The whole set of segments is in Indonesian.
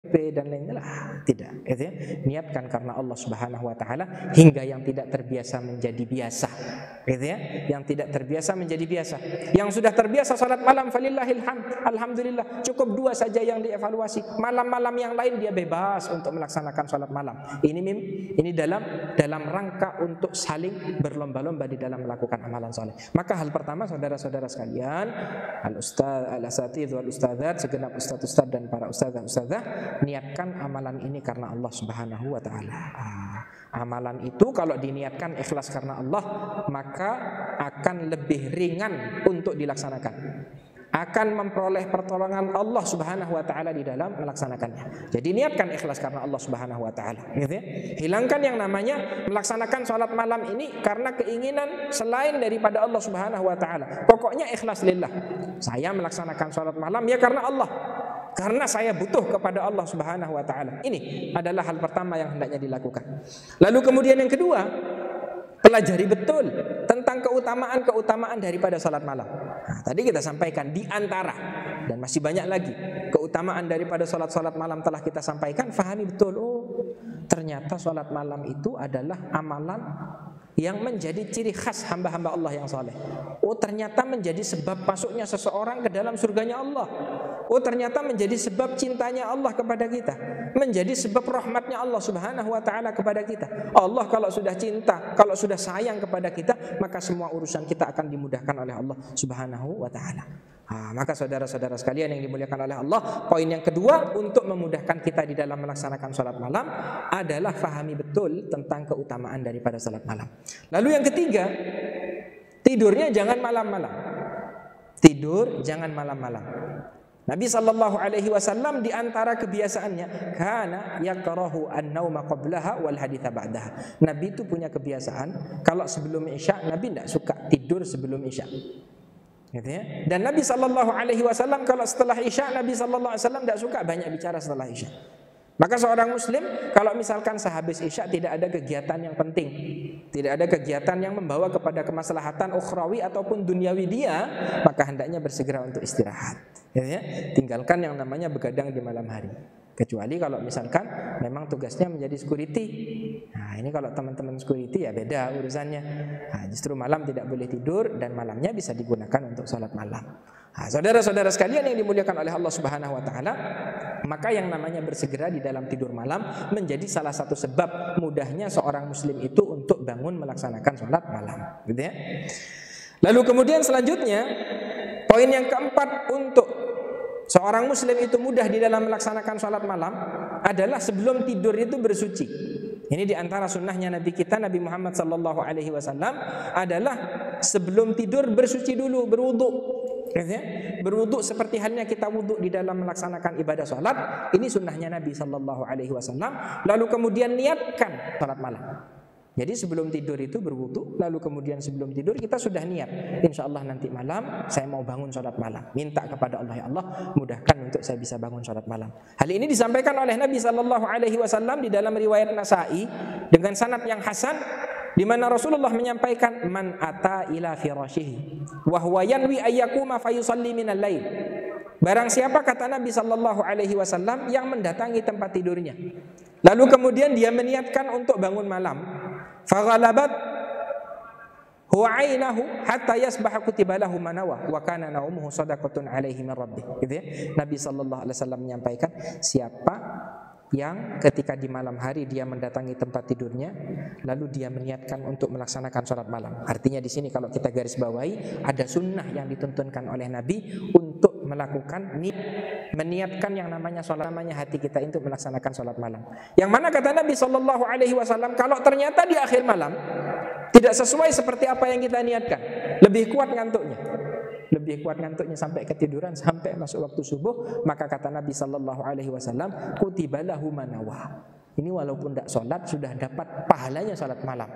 dan lain-lain, tidak, gitu ya. Niatkan karena Allah Subhanahu wa taala, hingga yang tidak terbiasa menjadi biasa, gitu ya. Yang tidak terbiasa menjadi biasa. Yang sudah terbiasa salat malam, falillahil hamd, alhamdulillah, cukup 2 saja yang dievaluasi. Malam-malam yang lain dia bebas untuk melaksanakan salat malam. Ini dalam rangka untuk saling berlomba-lomba di dalam melakukan amalan saleh. Maka hal pertama, saudara-saudara sekalian, al-asatidz wal ustadzat, segenap ustadz-ustadz dan para ustadz dan ustadzah, niatkan amalan ini karena Allah Subhanahu wa taala. Amalan itu kalau diniatkan ikhlas karena Allah, maka akan lebih ringan untuk dilaksanakan. Akan memperoleh pertolongan Allah Subhanahu wa taala di dalam melaksanakannya. Jadi niatkan ikhlas karena Allah Subhanahu wa taala, gitu ya. Hilangkan yang namanya melaksanakan salat malam ini karena keinginan selain daripada Allah Subhanahu wa taala. Pokoknya ikhlas lillah. Saya melaksanakan salat malam ya karena Allah. Karena saya butuh kepada Allah Subhanahu wa taala. Ini adalah hal pertama yang hendaknya dilakukan. Lalu kemudian yang kedua, pelajari betul tentang keutamaan daripada salat malam. Nah, tadi kita sampaikan di antara, dan masih banyak lagi keutamaan daripada salat malam telah kita sampaikan. Fahami betul, ternyata salat malam itu adalah amalan yang menjadi ciri khas hamba-hamba Allah yang saleh. Ternyata menjadi sebab masuknya seseorang ke dalam surganya Allah. Ternyata menjadi sebab cintanya Allah kepada kita, menjadi sebab rahmatnya Allah Subhanahu wa taala kepada kita. Allah kalau sudah cinta, kalau sudah sayang kepada kita, maka semua urusan kita akan dimudahkan oleh Allah Subhanahu wa taala. Maka saudara-saudara sekalian yang dimuliakan oleh Allah, poin yang kedua untuk memudahkan kita di dalam melaksanakan salat malam adalah fahami betul tentang keutamaan daripada salat malam. Lalu yang ketiga, tidurnya jangan malam-malam. Tidur jangan malam-malam. Nabi sallallahu alaihi wasallam di antara kebiasaannya, kana yakrahu an-nauma qablaha wal haditha ba'daha. Nabi itu punya kebiasaan kalau sebelum Isya Nabi tidak suka tidur sebelum Isya. Gitu ya. Dan Nabi sallallahu alaihi wasallam kalau setelah Isya, Nabi sallallahu alaihi wasallam tidak suka banyak bicara setelah Isya. Maka seorang muslim kalau misalkan sehabis Isya tidak ada kegiatan yang penting, tidak ada kegiatan yang membawa kepada kemaslahatan ukhrawi ataupun duniawi dia, maka hendaknya bersegera untuk istirahat. Ya, tinggalkan yang namanya begadang di malam hari. Kecuali kalau misalkan memang tugasnya menjadi security. Nah, ini kalau teman-teman security ya beda urusannya. Nah, justru malam tidak boleh tidur dan malamnya bisa digunakan untuk salat malam. Nah, saudara-saudara sekalian yang dimuliakan oleh Allah Subhanahu wa taala, maka yang namanya bersegera di dalam tidur malam menjadi salah satu sebab mudahnya seorang muslim itu untuk bangun melaksanakan salat malam, gitu ya. Lalu kemudian selanjutnya, poin yang keempat untuk seorang muslim itu mudah di dalam melaksanakan salat malam adalah sebelum tidur itu bersuci. Ini di antara sunnahnya Nabi kita, Nabi Muhammad sallallahu alaihi wasallam, adalah sebelum tidur bersuci dulu, berwudu. Berwudu seperti halnya kita wudu di dalam melaksanakan ibadah salat. Ini sunnahnya Nabi sallallahu alaihi wasallam. Lalu kemudian niatkan salat malam. Jadi sebelum tidur itu berwudu, lalu kemudian sebelum tidur kita sudah niat, insyaallah nanti malam saya mau bangun salat malam. Minta kepada Allah, ya Allah mudahkan untuk saya bisa bangun salat malam. Hal ini disampaikan oleh Nabi sallallahu alaihi wasallam di dalam riwayat Nasa'i dengan sanad yang hasan, di mana Rasulullah menyampaikan, man ata ila firashihi wa huwa yanwi ayyakuma fayusalli minal lail. Barang siapa, kata Nabi sallallahu alaihi wasallam, yang mendatangi tempat tidurnya, lalu kemudian dia meniatkan untuk bangun malam, faghalabat huwa ainahu hatta yasbaha kutiba lahu manawa wa kana naumuhu shadaqatun alaihi min rabbih. Gitu ya. Nabi sallallahu alaihi wasallam menyampaikan, siapa yang ketika di malam hari dia mendatangi tempat tidurnya lalu dia meniatkan untuk melaksanakan sholat malam. Artinya di sini kalau kita garis bawahi, ada sunnah yang dituntunkan oleh Nabi untuk melakukan meniatkan yang namanya sholat, namanya hati kita untuk melaksanakan sholat malam. Yang mana kata Nabi sallallahu alaihi wasallam, kalau ternyata di akhir malam tidak sesuai seperti apa yang kita niatkan, lebih kuat ngantuknya sampai ketiduran sampai masuk waktu subuh, maka kata Nabi sallallahu alaihi wasallam, kutiba lahu manawa. Ini walaupun tidak sholat sudah dapat pahalanya sholat malam.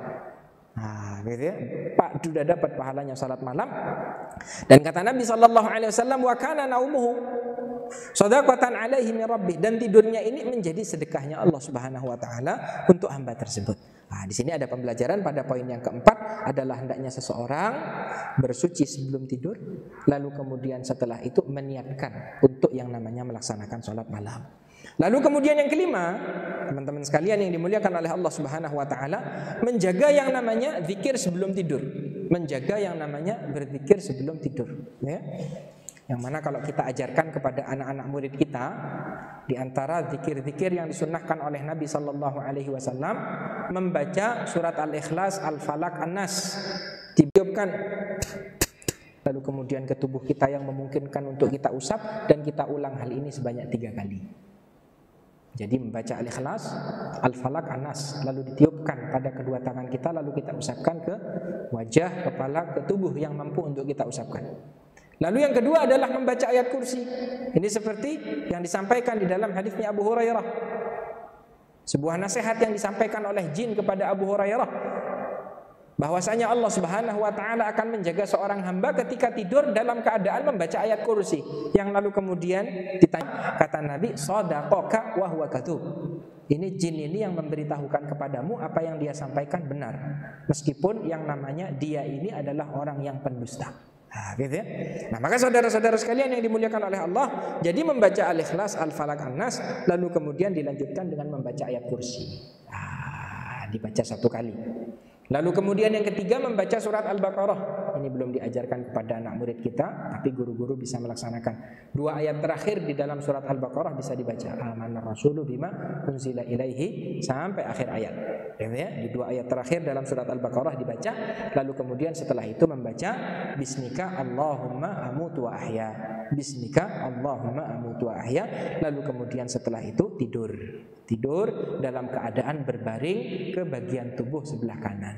Nah, gitu ya. Pak sudah dapat pahalanya salat malam. Dan kata Nabi sallallahu alaihi wasallam, wa kana naumuhu shadaqatan alaihi min rabbih, dan tidurnya ini menjadi sedekahnya Allah Subhanahu wa taala untuk hamba tersebut. Nah, di sini ada pembelajaran pada poin yang keempat adalah hendaknya seseorang bersuci sebelum tidur, lalu kemudian setelah itu meniatkan untuk yang namanya melaksanakan salat malam. Lalu kemudian yang kelima, teman-teman sekalian yang dimuliakan oleh Allah Subhanahu wa taala, menjaga yang namanya zikir sebelum tidur. Menjaga yang namanya berzikir sebelum tidur, ya. Yang mana kalau kita ajarkan kepada anak-anak murid kita, di antara zikir-zikir yang disunnahkan oleh Nabi sallallahu alaihi wasallam, membaca surat Al-Ikhlas, Al-Falaq, An-Nas, ditiupkan lalu kemudian ke tubuh kita yang memungkinkan untuk kita usap, dan kita ulang hal ini sebanyak 3 kali. Jadi membaca Al-Ikhlas, Al-Falaq, An-Nas, lalu ditiupkan pada kedua tangan kita, lalu kita usapkan ke wajah, kepala, ke tubuh yang mampu untuk kita usapkan. Lalu yang kedua adalah membaca ayat kursi. Ini seperti yang disampaikan di dalam hadisnya Abu Hurairah. Sebuah nasihat yang disampaikan oleh jin kepada Abu Hurairah, bahwasanya Allah Subhanahu wa taala akan menjaga seorang hamba ketika tidur dalam keadaan membaca ayat kursi. Yang lalu kemudian ditanya, kata Nabi, shadaqaka wa huwa kadzub. Ini jin ini yang memberitahukan kepadamu apa yang dia sampaikan benar, meskipun yang namanya dia ini adalah orang yang pendusta. Nah, gitu ya. Nah, maka saudara-saudara sekalian yang dimuliakan oleh Allah, jadi membaca Al-Ikhlas, Al-Falaq, An-Nas, lalu kemudian dilanjutkan dengan membaca ayat kursi. Nah, dibaca 1 kali. Lalu kemudian yang ketiga membaca surat Al-Baqarah. Ini belum diajarkan kepada anak murid kita, tapi guru-guru bisa melaksanakan. 2 ayat terakhir di dalam surat Al-Baqarah bisa dibaca. Amanar rasulu bima unzila ilaihi sampai akhir ayat. Ya, di 2 ayat terakhir dalam surat Al-Baqarah dibaca. Lalu kemudian setelah itu membaca Bismika Allahumma amutu wa ahya. Bismika Allahumma amutu wa ahya. Lalu kemudian setelah itu tidur dalam keadaan berbaring ke bagian tubuh sebelah kanan.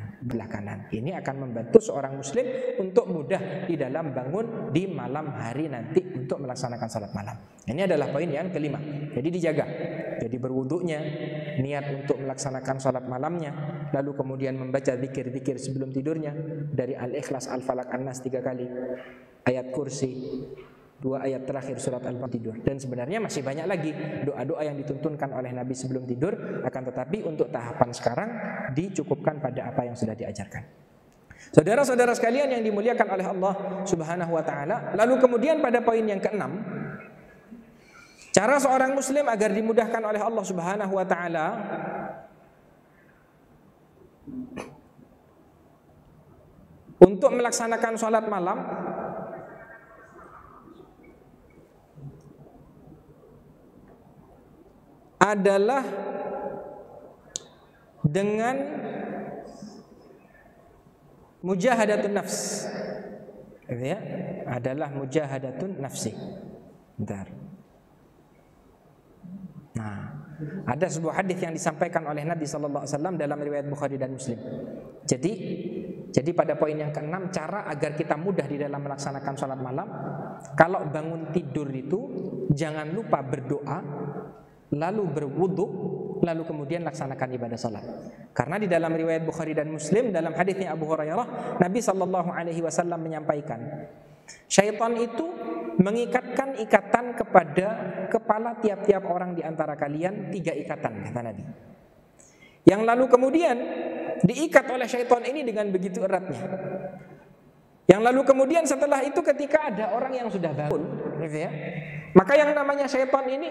Ini akan membantu seorang muslim untuk mudah di dalam bangun di malam hari nanti untuk melaksanakan salat malam. Ini adalah poin yang kelima. Jadi dijaga. Jadi berwudunya, niat untuk melaksanakan salat malamnya, lalu kemudian membaca zikir-zikir sebelum tidurnya dari Al-Ikhlas, Al-Falaq, An-Nas 3 kali, ayat kursi, 2 ayat terakhir surat Al-Baqarah tidur. Dan sebenarnya masih banyak lagi doa-doa yang dituntunkan oleh Nabi sebelum tidur, akan tetapi untuk tahapan sekarang dicukupkan pada apa yang sudah diajarkan. Saudara-saudara sekalian yang dimuliakan oleh Allah Subhanahu wa taala, lalu kemudian pada poin yang keenam, cara seorang muslim agar dimudahkan oleh Allah Subhanahu wa taala untuk melaksanakan salat malam adalah dengan mujahadatun nafs. Ya, adalah mujahadatun nafsi. Bentar. Nah, ada sebuah hadis yang disampaikan oleh Nabi sallallahu alaihi wasallam dalam riwayat Bukhari dan Muslim. Jadi pada poin yang keenam, cara agar kita mudah di dalam melaksanakan salat malam, kalau bangun tidur itu jangan lupa berdoa, lalu berwudu, lalu kemudian laksanakan ibadah salat. Karena di dalam riwayat Bukhari dan Muslim dalam hadisnya Abu Hurairah, Nabi sallallahu alaihi wasallam menyampaikan, syaitan itu mengikatkan ikatan kepada kepala tiap-tiap orang di antara kalian, 3 ikatan, kata Nabi. Yang lalu kemudian diikat oleh syaitan ini dengan begitu eratnya. Yang lalu kemudian setelah itu ketika ada orang yang sudah bangun, gitu ya, maka yang namanya syaitan ini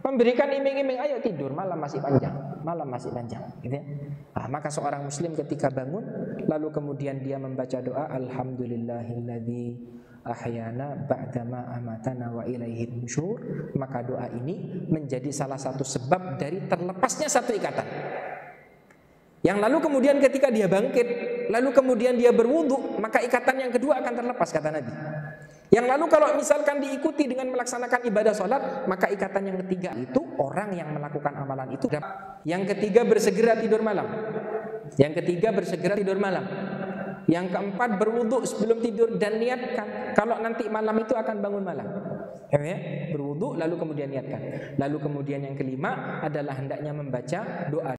memberikan iming-iming, ayo tidur, malam masih panjang, gitu ya. Nah, maka seorang muslim ketika bangun, lalu kemudian dia membaca doa, alhamdulillahilladzi ahyana ba'dama amatana wa ilaihin nusyur, maka doa ini menjadi salah satu sebab dari terlepasnya satu ikatan. Yang lalu kemudian ketika dia bangkit, lalu kemudian dia berwudu, maka ikatan yang kedua akan terlepas, kata Nabi. Yang lalu kalau misalkan diikuti dengan melaksanakan ibadah sholat, maka ikatan yang ketiga itu orang yang melakukan amalan itu. Yang ketiga bersegera tidur malam. Yang keempat berwudu sebelum tidur dan niatkan kalau nanti malam itu akan bangun malam. Berwudu lalu kemudian niatkan. Lalu kemudian yang kelima adalah hendaknya membaca doa